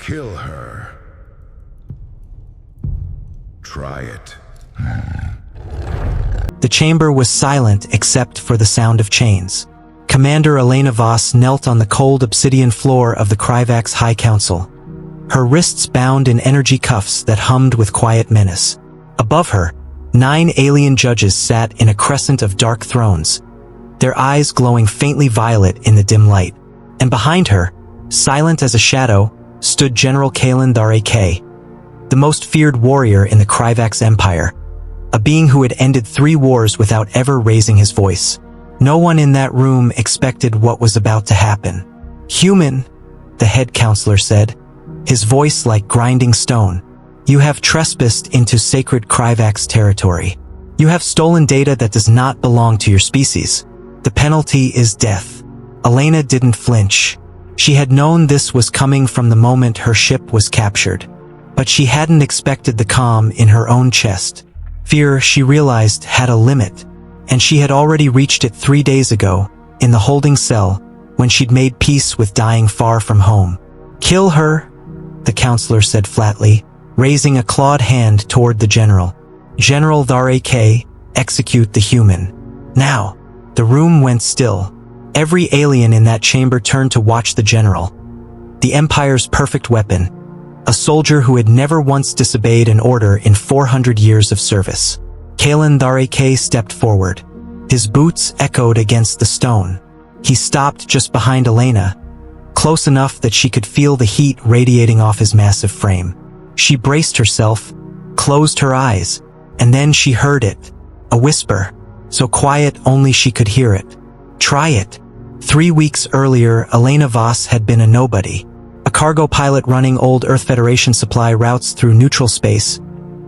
Kill her. Try it. The chamber was silent except for the sound of chains. Commander Elena Voss knelt on the cold obsidian floor of the Kryvax High Council, her wrists bound in energy cuffs that hummed with quiet menace. Above her, 9 alien judges sat in a crescent of dark thrones, their eyes glowing faintly violet in the dim light. And behind her, silent as a shadow, stood General K, the most feared warrior in the Kryvax Empire, a being who had ended 3 wars without ever raising his voice. No one in that room expected what was about to happen. "Human," the head counselor said, his voice like grinding stone. "You have trespassed into sacred Kryvax territory. You have stolen data that does not belong to your species. The penalty is death." Elena didn't flinch. She had known this was coming from the moment her ship was captured. But she hadn't expected the calm in her own chest. Fear, she realized, had a limit, and she had already reached it 3 days ago, in the holding cell, when she'd made peace with dying far from home. "Kill her," the counselor said flatly, raising a clawed hand toward the general. "General K, execute the human. Now." The room went still. Every alien in that chamber turned to watch the general. The Empire's perfect weapon. A soldier who had never once disobeyed an order in 400 years of service. K stepped forward. His boots echoed against the stone. He stopped just behind Elena, close enough that she could feel the heat radiating off his massive frame. She braced herself, closed her eyes, and then she heard it. A whisper, so quiet only she could hear it. "Try it." 3 weeks earlier, Elena Voss had been a nobody. A cargo pilot running old Earth Federation supply routes through neutral space,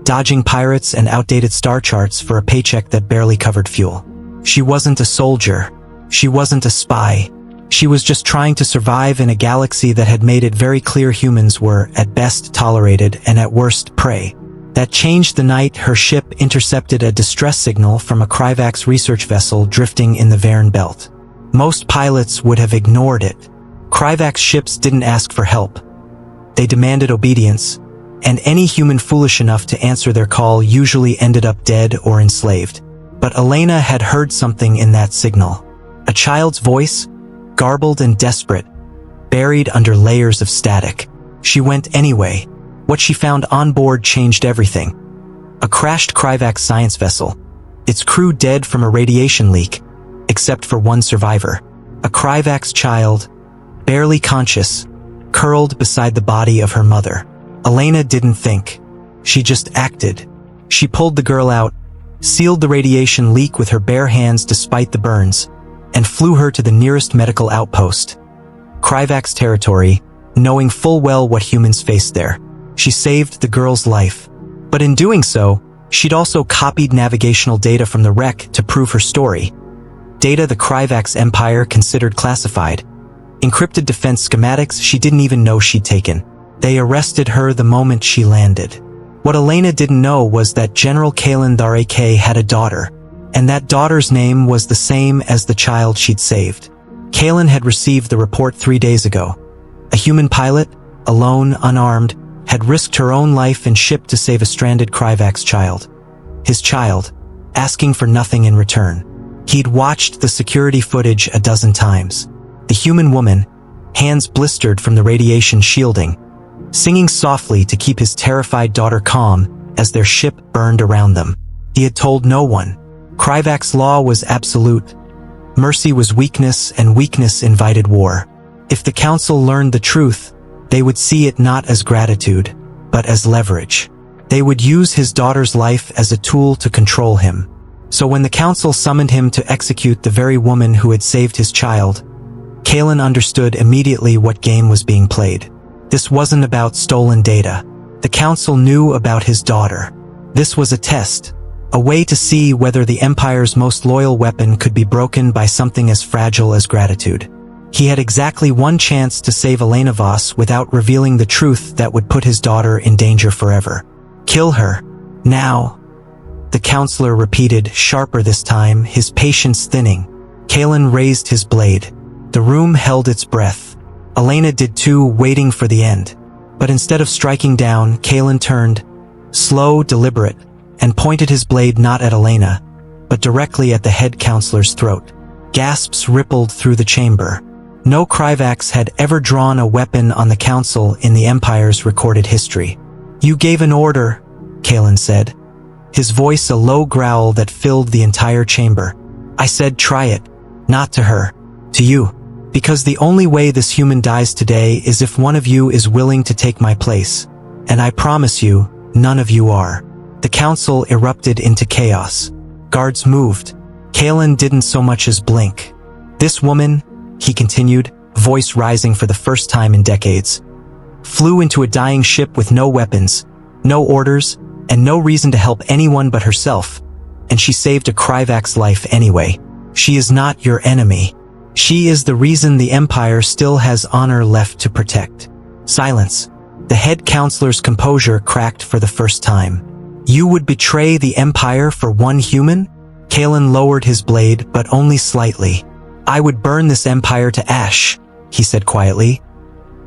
dodging pirates and outdated star charts for a paycheck that barely covered fuel. She wasn't a soldier. She wasn't a spy. She was just trying to survive in a galaxy that had made it very clear humans were, at best, tolerated and at worst, prey. That changed the night her ship intercepted a distress signal from a Kryvax research vessel drifting in the Varen Belt. Most pilots would have ignored it. Kryvax ships didn't ask for help. They demanded obedience, and any human foolish enough to answer their call usually ended up dead or enslaved. But Elena had heard something in that signal. A child's voice, garbled and desperate, buried under layers of static. She went anyway. What she found on board changed everything. A crashed Kryvax science vessel, its crew dead from a radiation leak, except for one survivor. A Kryvax child, barely conscious, curled beside the body of her mother. Elena didn't think. She just acted. She pulled the girl out, sealed the radiation leak with her bare hands despite the burns, and flew her to the nearest medical outpost. Kryvax territory, knowing full well what humans faced there. She saved the girl's life. But in doing so, she'd also copied navigational data from the wreck to prove her story. Data the Kryvax Empire considered classified. Encrypted defense schematics she didn't even know she'd taken. They arrested her the moment she landed. What Elena didn't know was that General K had a daughter, and that daughter's name was the same as the child she'd saved. Kaelin had received the report 3 days ago. A human pilot, alone, unarmed, had risked her own life and ship to save a stranded Kryvax child. His child, asking for nothing in return. He'd watched the security footage a dozen times. The human woman, hands blistered from the radiation shielding, singing softly to keep his terrified daughter calm as their ship burned around them. He had told no one. Kryvax law was absolute. Mercy was weakness, and weakness invited war. If the council learned the truth, they would see it not as gratitude, but as leverage. They would use his daughter's life as a tool to control him. So when the council summoned him to execute the very woman who had saved his child, Kaelin understood immediately what game was being played. This wasn't about stolen data. The council knew about his daughter. This was a test, a way to see whether the Empire's most loyal weapon could be broken by something as fragile as gratitude. He had exactly one chance to save Elena Voss without revealing the truth that would put his daughter in danger forever. Kill her. Now. The counselor repeated, sharper this time, his patience thinning. Kaelin raised his blade. The room held its breath. Elena did too, waiting for the end. But instead of striking down, Kalen turned, slow, deliberate, and pointed his blade not at Elena, but directly at the head counselor's throat. Gasps rippled through the chamber. No Kryvax had ever drawn a weapon on the council in the Empire's recorded history. "You gave an order," Kalen said, his voice a low growl that filled the entire chamber. "I said try it. Not to her. To you. Because the only way this human dies today is if one of you is willing to take my place. And I promise you, none of you are." The council erupted into chaos. Guards moved. Kalen didn't so much as blink. "This woman," he continued, voice rising for the first time in decades, "flew into a dying ship with no weapons, no orders, and no reason to help anyone but herself. And she saved a Kryvax life anyway. She is not your enemy. She is the reason the Empire still has honor left to protect." Silence. The head counselor's composure cracked for the first time. "You would betray the Empire for one human?" Kalen lowered his blade, but only slightly. "I would burn this Empire to ash," he said quietly,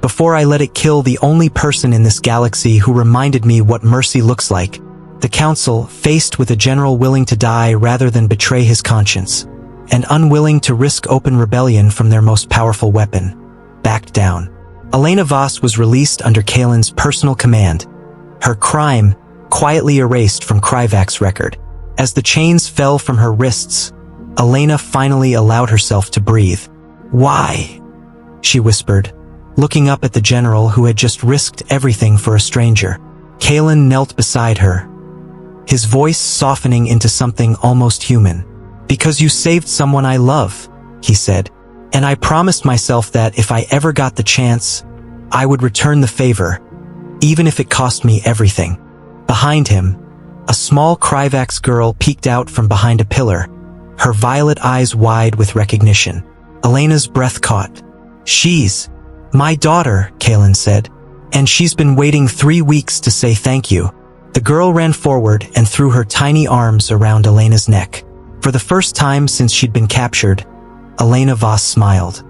"before I let it kill the only person in this galaxy who reminded me what mercy looks like." The council, faced with a general willing to die rather than betray his conscience, and unwilling to risk open rebellion from their most powerful weapon, backed down. Elena Voss was released under Kalen's personal command, her crime quietly erased from Kryvax's record. As the chains fell from her wrists, Elena finally allowed herself to breathe. "Why?" she whispered, looking up at the general who had just risked everything for a stranger. Kalen knelt beside her, his voice softening into something almost human. "Because you saved someone I love," he said, "and I promised myself that if I ever got the chance, I would return the favor, even if it cost me everything." Behind him, a small Kryvax girl peeked out from behind a pillar, her violet eyes wide with recognition. Elena's breath caught. "She's my daughter," Kalen said, "and she's been waiting 3 weeks to say thank you." The girl ran forward and threw her tiny arms around Elena's neck. For the first time since she'd been captured, Elena Voss smiled.